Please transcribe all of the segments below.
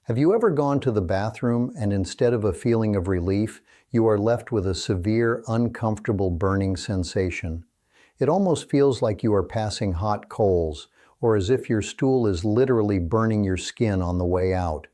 Have you ever gone to the bathroom and instead of a feeling of relief, you are left with a severe, uncomfortable burning sensation? It almost feels like you are passing hot coals, or as if your stool is literally burning your skin on the way out.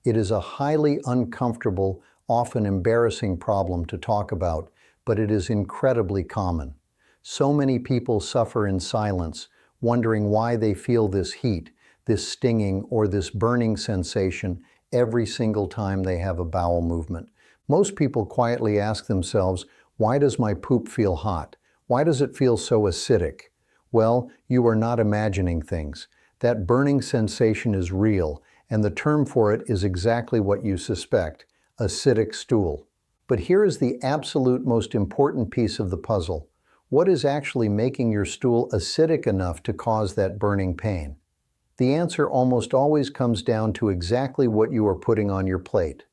It is a highly uncomfortable, often embarrassing problem to talk about, but it is incredibly common. So many people suffer in silence, wondering why they feel this heat, this stinging, or this burning sensation every single time they have a bowel movement. Most people quietly ask themselves, why does my poop feel hot? Why does it feel so acidic? Well, you are not imagining things. That burning sensation is real, and the term for it is exactly what you suspect, acidic stool. But here is the absolute most important piece of the puzzle. What is actually making your stool acidic enough to cause that burning pain? The answer almost always comes down to exactly what you are putting on your plate.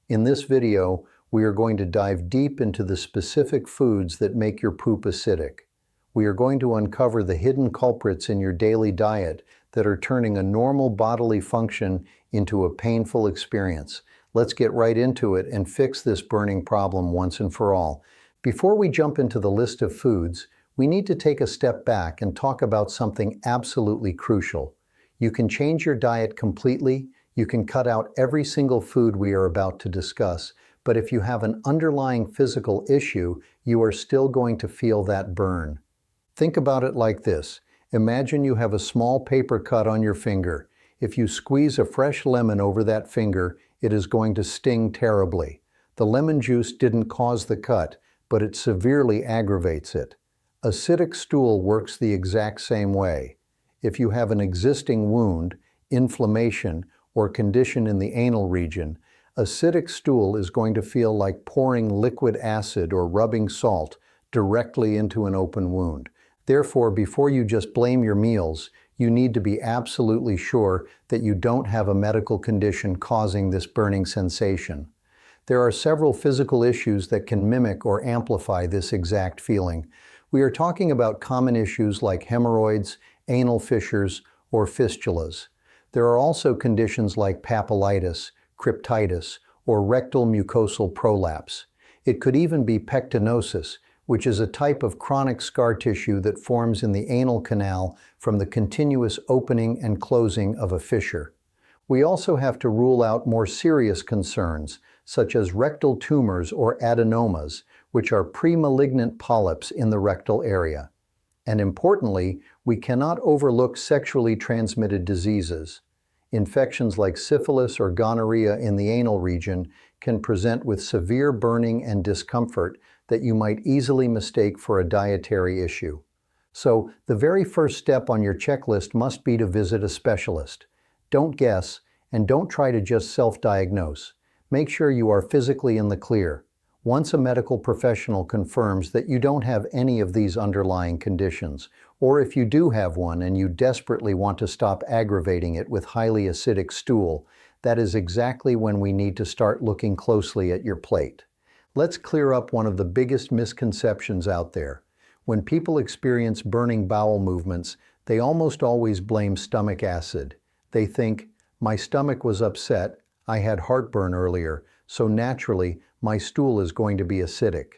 In this video, we are going to dive deep into the specific foods that make your poop acidic. We are going to uncover the hidden culprits in your daily diet that are turning a normal bodily function into a painful experience. Let's get right into it and fix this burning problem once and for all. Before we jump into the list of foods, we need to take a step back and talk about something absolutely crucial. You can change your diet completely, you can cut out every single food we are about to discuss, but if you have an underlying physical issue, you are still going to feel that burn. Think about it like this. Imagine you have a small paper cut on your finger. If you squeeze a fresh lemon over that finger, it is going to sting terribly. The lemon juice didn't cause the cut, but it severely aggravates it. Acidic stool works the exact same way. If you have an existing wound, inflammation, or condition in the anal region, acidic stool is going to feel like pouring liquid acid or rubbing salt directly into an open wound. Therefore, before you just blame your meals, you need to be absolutely sure that you don't have a medical condition causing this burning sensation. There are several physical issues that can mimic or amplify this exact feeling. We are talking about common issues like hemorrhoids, anal fissures, or fistulas. There are also conditions like papillitis, cryptitis, or rectal mucosal prolapse. It could even be pectinosis, which is a type of chronic scar tissue that forms in the anal canal from the continuous opening and closing of a fissure. We also have to rule out more serious concerns, such as rectal tumors or adenomas, which are pre-malignant polyps in the rectal area. And importantly, we cannot overlook sexually transmitted diseases. Infections like syphilis or gonorrhea in the anal region can present with severe burning and discomfort that you might easily mistake for a dietary issue. So, the very first step on your checklist must be to visit a specialist. Don't guess, and don't try to just self-diagnose. Make sure you are physically in the clear. Once a medical professional confirms that you don't have any of these underlying conditions, or if you do have one and you desperately want to stop aggravating it with highly acidic stool, that is exactly when we need to start looking closely at your plate. Let's clear up one of the biggest misconceptions out there. When people experience burning bowel movements, they almost always blame stomach acid. They think, my stomach was upset, I had heartburn earlier, so naturally, my stool is going to be acidic.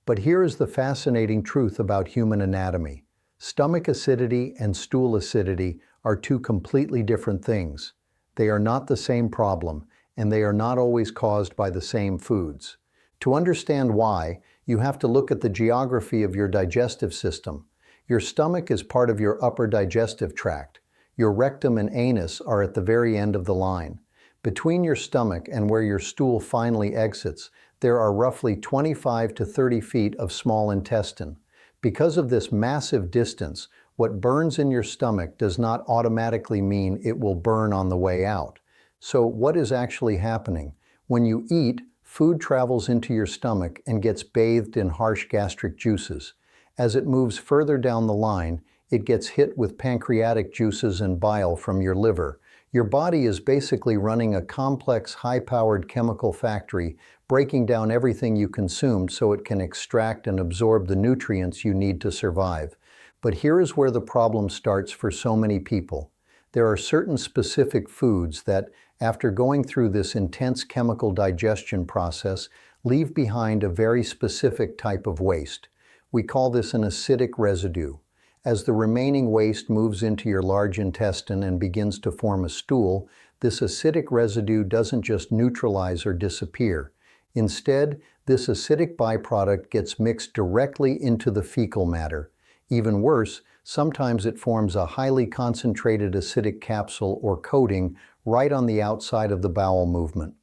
But here is the fascinating truth about human anatomy. Stomach acidity and stool acidity are two completely different things. They are not the same problem, and they are not always caused by the same foods. To understand why, you have to look at the geography of your digestive system. Your stomach is part of your upper digestive tract. Your rectum and anus are at the very end of the line. Between your stomach and where your stool finally exits, there are roughly 25 to 30 feet of small intestine. Because of this massive distance, what burns in your stomach does not automatically mean it will burn on the way out. So what is actually happening? When you eat, food travels into your stomach and gets bathed in harsh gastric juices. As it moves further down the line, it gets hit with pancreatic juices and bile from your liver. Your body is basically running a complex, high-powered chemical factory, breaking down everything you consumed so it can extract and absorb the nutrients you need to survive. But here is where the problem starts for so many people. There are certain specific foods that, after going through this intense chemical digestion process, leave behind a very specific type of waste. We call this an acidic residue. As the remaining waste moves into your large intestine and begins to form a stool, this acidic residue doesn't just neutralize or disappear. Instead, this acidic byproduct gets mixed directly into the fecal matter. Even worse, sometimes it forms a highly concentrated acidic capsule or coating right on the outside of the bowel movement.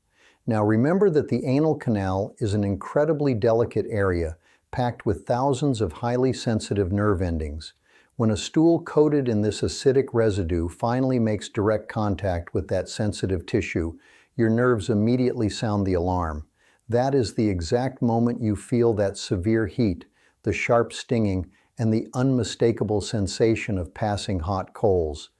Now remember that the anal canal is an incredibly delicate area, packed with thousands of highly sensitive nerve endings. When a stool coated in this acidic residue finally makes direct contact with that sensitive tissue, your nerves immediately sound the alarm. That is the exact moment you feel that severe heat, the sharp stinging, and the unmistakable sensation of passing hot coals.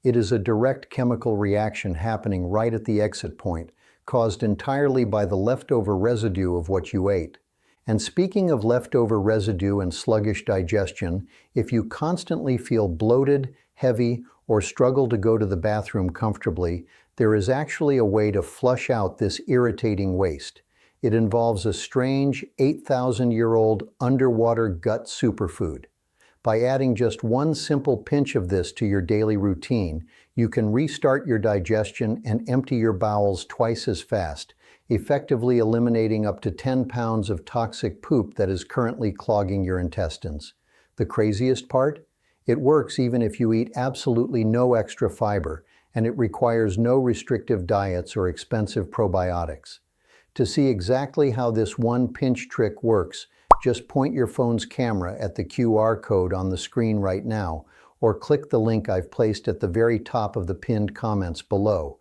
It is a direct chemical reaction happening right at the exit point, caused entirely by the leftover residue of what you ate. And speaking of leftover residue and sluggish digestion, if you constantly feel bloated, heavy, or struggle to go to the bathroom comfortably, there is actually a way to flush out this irritating waste. It involves a strange 8,000-year-old underwater gut superfood. By adding just one simple pinch of this to your daily routine, you can restart your digestion and empty your bowels twice as fast, effectively eliminating up to 10 pounds of toxic poop that is currently clogging your intestines. The craziest part? It works even if you eat absolutely no extra fiber, and it requires no restrictive diets or expensive probiotics. To see exactly how this one pinch trick works, just point your phone's camera at the QR code on the screen right now, or click the link I've placed at the very top of the pinned comments below.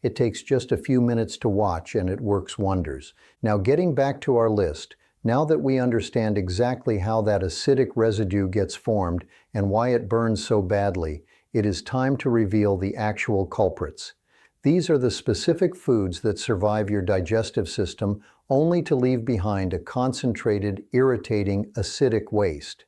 It takes just a few minutes to watch and it works wonders. Now getting back to our list, now that we understand exactly how that acidic residue gets formed and why it burns so badly, it is time to reveal the actual culprits. These are the specific foods that survive your digestive system only to leave behind a concentrated, irritating, acidic waste.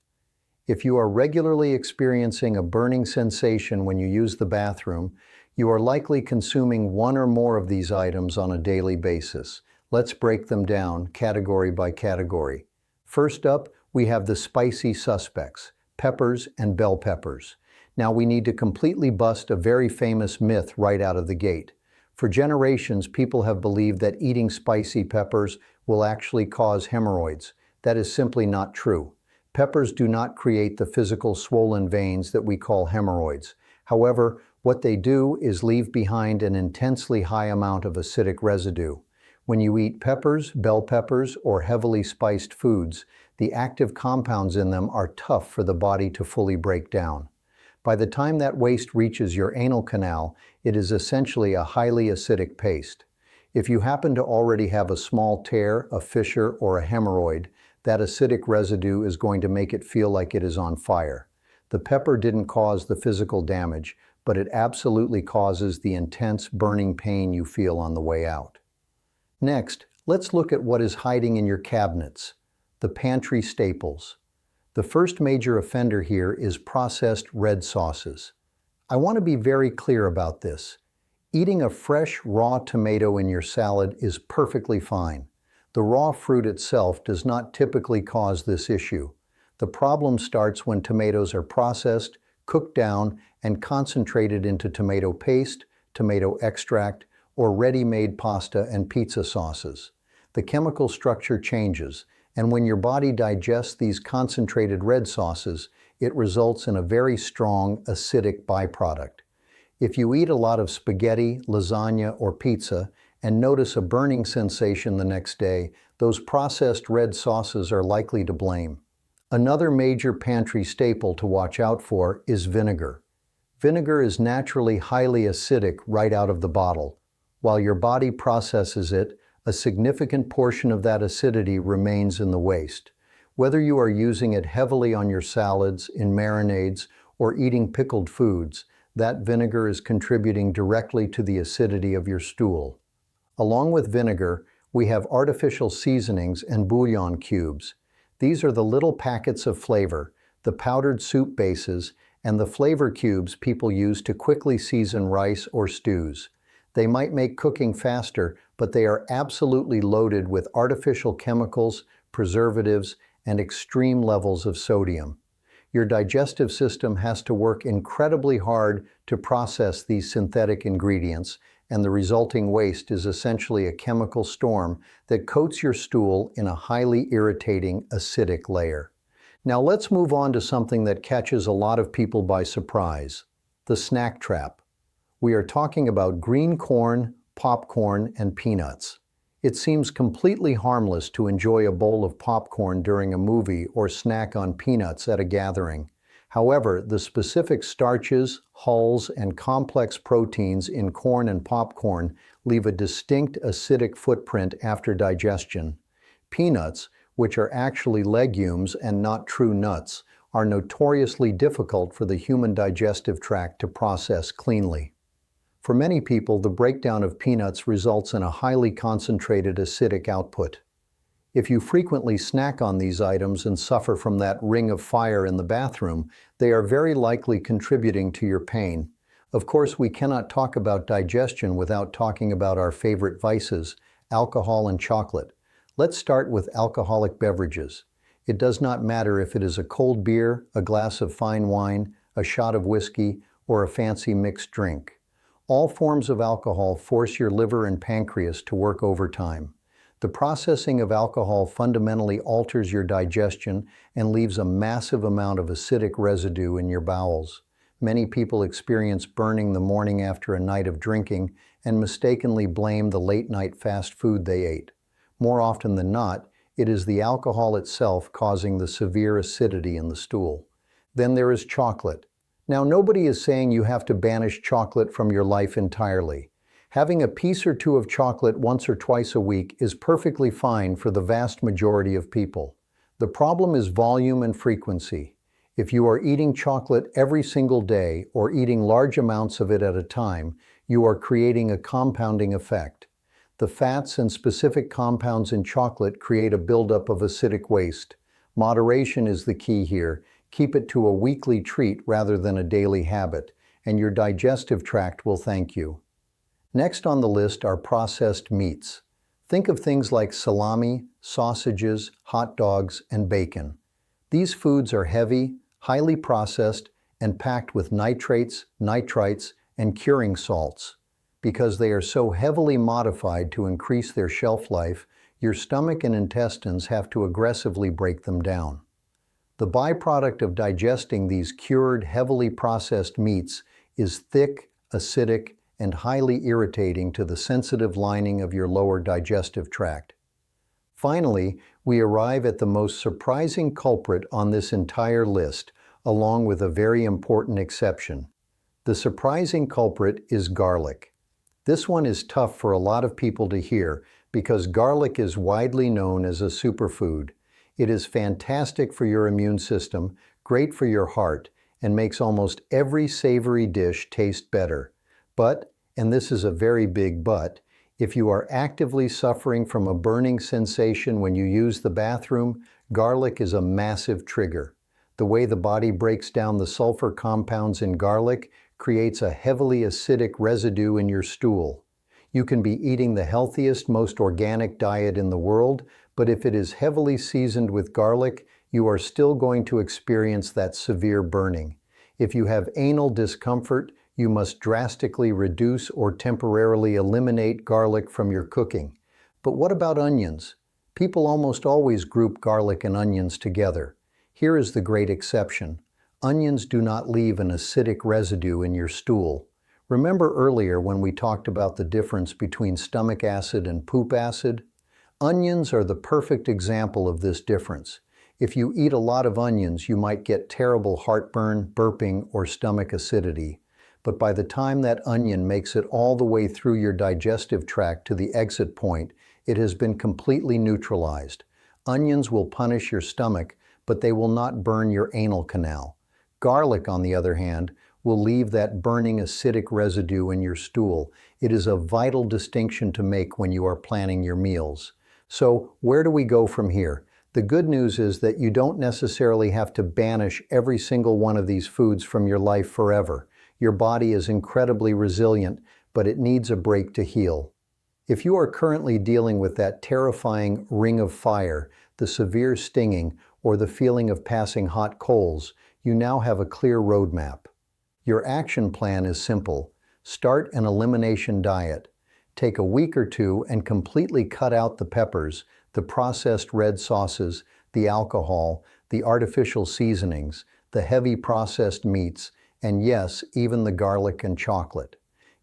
If you are regularly experiencing a burning sensation when you use the bathroom, you are likely consuming one or more of these items on a daily basis. Let's break them down category by category. First up, we have the spicy suspects, peppers and bell peppers. Now we need to completely bust a very famous myth right out of the gate. For generations, people have believed that eating spicy peppers will actually cause hemorrhoids. That is simply not true. Peppers do not create the physical swollen veins that we call hemorrhoids. However, what they do is leave behind an intensely high amount of acidic residue. When you eat peppers, bell peppers, or heavily spiced foods, the active compounds in them are tough for the body to fully break down. By the time that waste reaches your anal canal, it is essentially a highly acidic paste. If you happen to already have a small tear, a fissure, or a hemorrhoid, that acidic residue is going to make it feel like it is on fire. The pepper didn't cause the physical damage, but it absolutely causes the intense burning pain you feel on the way out. Next, let's look at what is hiding in your cabinets, the pantry staples. The first major offender here is processed red sauces. I want to be very clear about this. Eating a fresh, raw tomato in your salad is perfectly fine. The raw fruit itself does not typically cause this issue. The problem starts when tomatoes are processed, cooked down, and concentrated into tomato paste, tomato extract, or ready-made pasta and pizza sauces. The chemical structure changes, and when your body digests these concentrated red sauces, it results in a very strong acidic byproduct. If you eat a lot of spaghetti, lasagna, or pizza, and notice a burning sensation the next day, those processed red sauces are likely to blame. Another major pantry staple to watch out for is vinegar. Vinegar is naturally highly acidic right out of the bottle. While your body processes it, a significant portion of that acidity remains in the waste. Whether you are using it heavily on your salads, in marinades, or eating pickled foods, that vinegar is contributing directly to the acidity of your stool. Along with vinegar, we have artificial seasonings and bouillon cubes. These are the little packets of flavor, the powdered soup bases, and the flavor cubes people use to quickly season rice or stews. They might make cooking faster, but they are absolutely loaded with artificial chemicals, preservatives, and extreme levels of sodium. Your digestive system has to work incredibly hard to process these synthetic ingredients, and the resulting waste is essentially a chemical storm that coats your stool in a highly irritating, acidic layer. Now let's move on to something that catches a lot of people by surprise: the snack trap. We are talking about green corn, popcorn, and peanuts. It seems completely harmless to enjoy a bowl of popcorn during a movie or snack on peanuts at a gathering. However, the specific starches, hulls, and complex proteins in corn and popcorn leave a distinct acidic footprint after digestion. Peanuts, which are actually legumes and not true nuts, are notoriously difficult for the human digestive tract to process cleanly. For many people, the breakdown of peanuts results in a highly concentrated acidic output. If you frequently snack on these items and suffer from that ring of fire in the bathroom, they are very likely contributing to your pain. Of course, we cannot talk about digestion without talking about our favorite vices, alcohol and chocolate. Let's start with alcoholic beverages. It does not matter if it is a cold beer, a glass of fine wine, a shot of whiskey, or a fancy mixed drink. All forms of alcohol force your liver and pancreas to work overtime. The processing of alcohol fundamentally alters your digestion and leaves a massive amount of acidic residue in your bowels. Many people experience burning the morning after a night of drinking and mistakenly blame the late-night fast food they ate. More often than not, it is the alcohol itself causing the severe acidity in the stool. Then there is chocolate. Now, nobody is saying you have to banish chocolate from your life entirely. Having a piece or two of chocolate once or twice a week is perfectly fine for the vast majority of people. The problem is volume and frequency. If you are eating chocolate every single day or eating large amounts of it at a time, you are creating a compounding effect. The fats and specific compounds in chocolate create a buildup of acidic waste. Moderation is the key here. Keep it to a weekly treat rather than a daily habit, and your digestive tract will thank you. Next on the list are processed meats. Think of things like salami, sausages, hot dogs, and bacon. These foods are heavy, highly processed, and packed with nitrates, nitrites, and curing salts. Because they are so heavily modified to increase their shelf life, your stomach and intestines have to aggressively break them down. The byproduct of digesting these cured, heavily processed meats is thick, acidic, and highly irritating to the sensitive lining of your lower digestive tract. Finally, we arrive at the most surprising culprit on this entire list, along with a very important exception. The surprising culprit is garlic. This one is tough for a lot of people to hear because garlic is widely known as a superfood. It is fantastic for your immune system, great for your heart, and makes almost every savory dish taste better. But, and this is a very big but, if you are actively suffering from a burning sensation when you use the bathroom, garlic is a massive trigger. The way the body breaks down the sulfur compounds in garlic creates a heavily acidic residue in your stool. You can be eating the healthiest, most organic diet in the world, but if it is heavily seasoned with garlic, you are still going to experience that severe burning. If you have anal discomfort, you must drastically reduce or temporarily eliminate garlic from your cooking. But what about onions? People almost always group garlic and onions together. Here is the great exception. Onions do not leave an acidic residue in your stool. Remember earlier when we talked about the difference between stomach acid and poop acid? Onions are the perfect example of this difference. If you eat a lot of onions, you might get terrible heartburn, burping, or stomach acidity. But by the time that onion makes it all the way through your digestive tract to the exit point, it has been completely neutralized. Onions will punish your stomach, but they will not burn your anal canal. Garlic, on the other hand, will leave that burning acidic residue in your stool. It is a vital distinction to make when you are planning your meals. So, where do we go from here? The good news is that you don't necessarily have to banish every single one of these foods from your life forever. Your body is incredibly resilient. but it needs a break to heal. If you are currently dealing with that terrifying ring of fire, the severe stinging, or the feeling of passing hot coals, you now have a clear roadmap. Your action plan is simple. Start an elimination diet. Take a week or two and completely cut out the peppers, the processed red sauces, the alcohol, the artificial seasonings, the heavy processed meats, and yes, even the garlic and chocolate.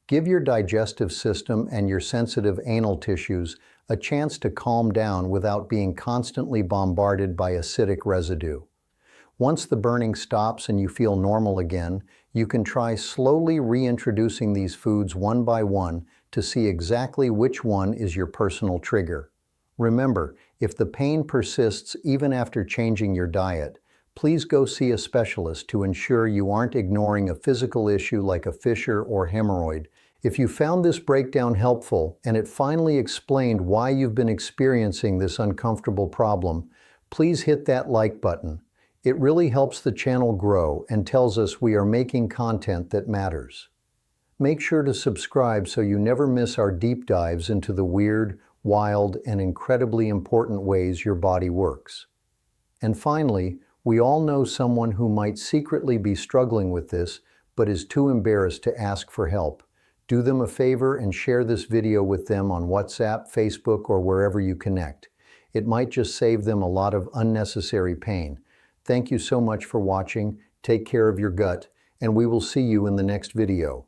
Give your digestive system and your sensitive anal tissues a chance to calm down without being constantly bombarded by acidic residue. Once the burning stops and you feel normal again, you can try slowly reintroducing these foods one by one to see exactly which one is your personal trigger. Remember, if the pain persists even after changing your diet, please go see a specialist to ensure you aren't ignoring a physical issue like a fissure or hemorrhoid. If you found this breakdown helpful and it finally explained why you've been experiencing this uncomfortable problem, please hit that like button. It really helps the channel grow and tells us we are making content that matters. Make sure to subscribe so you never miss our deep dives into the weird, wild, and incredibly important ways your body works. And finally, we all know someone who might secretly be struggling with this, but is too embarrassed to ask for help. Do them a favor and share this video with them on WhatsApp, Facebook, or wherever you connect. It might just save them a lot of unnecessary pain. Thank you so much for watching. Take care of your gut, and we will see you in the next video.